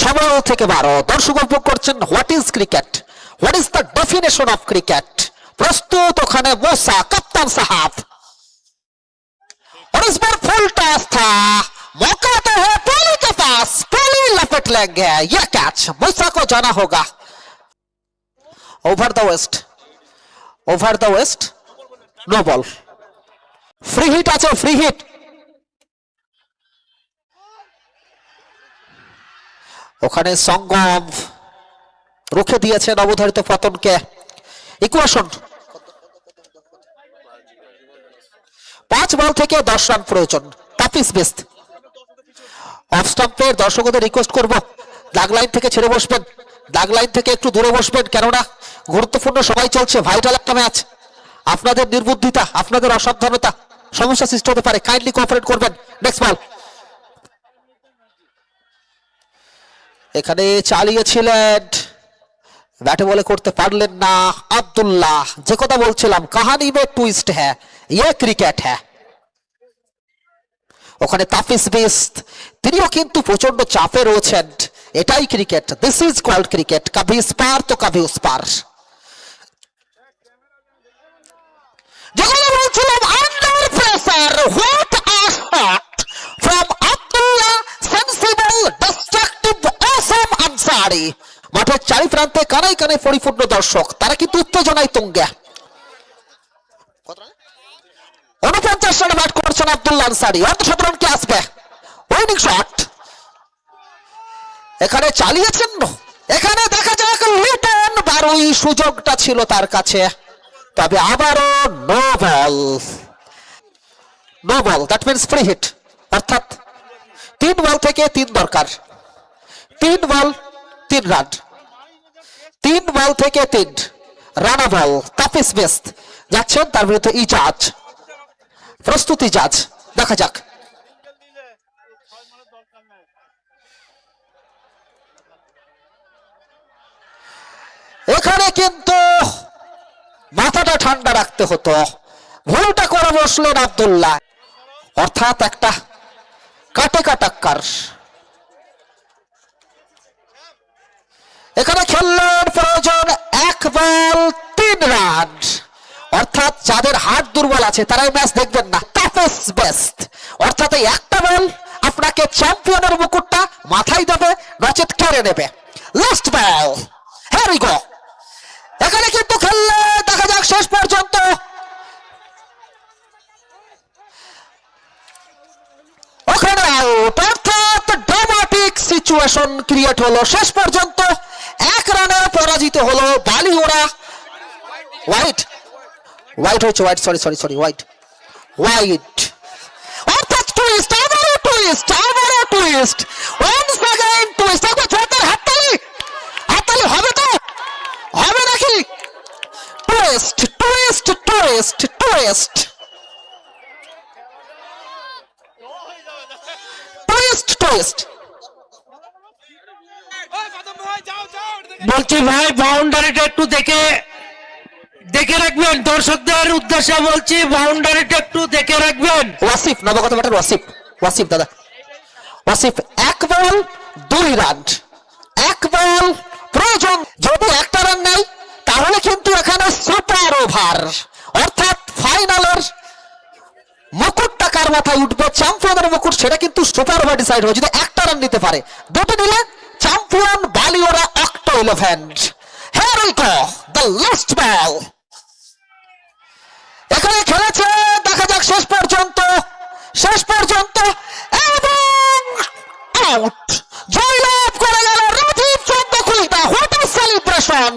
6 থেকে 12 দর্শক উপভোগ করছেন what is cricket, what is the definition of cricket. প্রস্তুত ওখানে মোসা কাপ্তান সাহাব। और इस बार फुल टॉस था, मौका तो है पॉली के पास, पॉली लपेट लेंगे, यह कैच मूसा को जाना होगा। Over the waist, no ball. Free hit আছে, फ्री हिट। ওখানে সঙ্গম রুখে দিয়েছেন অবধারিত পতনকে। ইকুয়েশন 5 বল থেকে 10 রান প্রয়োজন। তাপিস বেস্ট। অফ স্টাম্পের দর্শকদের রিকোয়েস্ট করব, দাগ লাইন থেকে ছেড়ে বসবেন, দাগ লাইন থেকে একটু দূরে বসবেন, কেননা গুরুত্বপূর্ণ সময় চলছে, ভাইটাল একটা ম্যাচ। আপনাদের নির্বুদ্ধিতা, আপনাদের অসাবধানতা সমস্যা সৃষ্টি হতে পারে, কাইন্ডলি কোঅপারেট করবেন। নেক্সট বল। এখানে চালিয়েছিলেন, ব্যাটে বলে করতে পারলেন না আব্দুল্লাহ। যে কথা বলছিলাম, কাহানি মে টুইস্ট হ্যায়, ইয়ে ক্রিকেট হ্যায়। ওখানে তাফিস বেস্ট, তিনিও কিন্তু প্রচন্ড চাপে রয়েছেন। এটাই cricket, this is called cricket. কবি ইস পার তো কবি উস পার। যখন বলছিলাম under pressure, what a shot from Abdullah, sensible, destructive, Asam Ansari. মাঠের চারি প্রান্তে কানাই কানাই পরিপূর্ণ দর্শক, তারা কিন্তু উত্তেজনায় তুঙ্গে। 49 রানে ব্যাট করছেন আব্দুল্লাহ আনসারি, অর্ধশত রান কি আসবে? উইনিং শট এখানে চালিয়েছেন। এখানে দেখা যাক লিটন বারুই, সুযোগটা ছিল তার কাছে, তবে আবারও no ball. That means free hit, অর্থাৎ 3 বল থেকে 3 দরকার। 3 বল 3 রান, 3 বল থেকে 3 রানা বল। তাফিস বেস্ট যাচ্ছেন, তার বিরুদ্ধে ইজাজ। প্রস্তুতি জাজ, দেখা যাক। এখানে কিন্তু মাথাটা ঠান্ডা রাখতে হতো, ভুলটা করে বসলেন আব্দুল্লাহ, অর্থাৎ একটা কাটে কাটাক্কার। এখানে খেললেন প্রয়োজন 1 বল 3 রান, অর্থাৎ যাদের হাত দুর্বল আছে তারাই ম্যাচ দেখবেন না। তাফিস বেস্ট, অর্থাৎ এই একটা বল আপনাকে চ্যাম্পিয়নের মুকুটটা মাথায় দেবে, নচেত কেড়ে নেবে। লাস্ট বল, হিয়ার উই গো। এখানে কিন্তু খেললে দেখা যাক শেষ পর্যন্ত। ওখানে আউট, অর্থাৎ ড্রামাটিক সিচুয়েশন ক্রিয়েট হলো। শেষ পর্যন্ত 1 রানে পরাজিত হলো বালিওরা। হোয়াইট হচ্ছে, সরি হোয়াইট। অর্থাৎ টুইস্ট, আবারও টুইস্ট। Once again twist. একবার জোরদার হাততালি হবে তো, হবে নাকি? টুইস্ট। বলছি ভাই, বাউন্ডারিটা একটু দেখে রাখবেন, দর্শকদের উদ্দেশ্যে বলছি, বাউন্ডারিটা একটু দেখে রাখবেন। ওয়াসিফ, নবগত ব্যাটার ওয়াসিফ দাদা, 1 বল 2 রান, 1 বল প্রয়োজন। যদি একটা রান নেই তাহলে কিন্তু এখানে সুপার ওভার, অর্থাৎ ফাইনালের মুকুটটা কার মাথায় উঠবে, চ্যাম্পিয়নের মুকুট, সেটা কিন্তু সুপার ওভার ডিসাইড হবে যদি একটা রান নিতে পারে। দুটো নিলে চ্যাম্পিয়ন বালিওরা অক্টো 11। Here we go, the last ball. এখানে খেলেছে, দেখা যাক শেষ পর্যন্ত এবং আউট। জয়লাভ করে গেল Rajib Chandrakulta. What a celebration!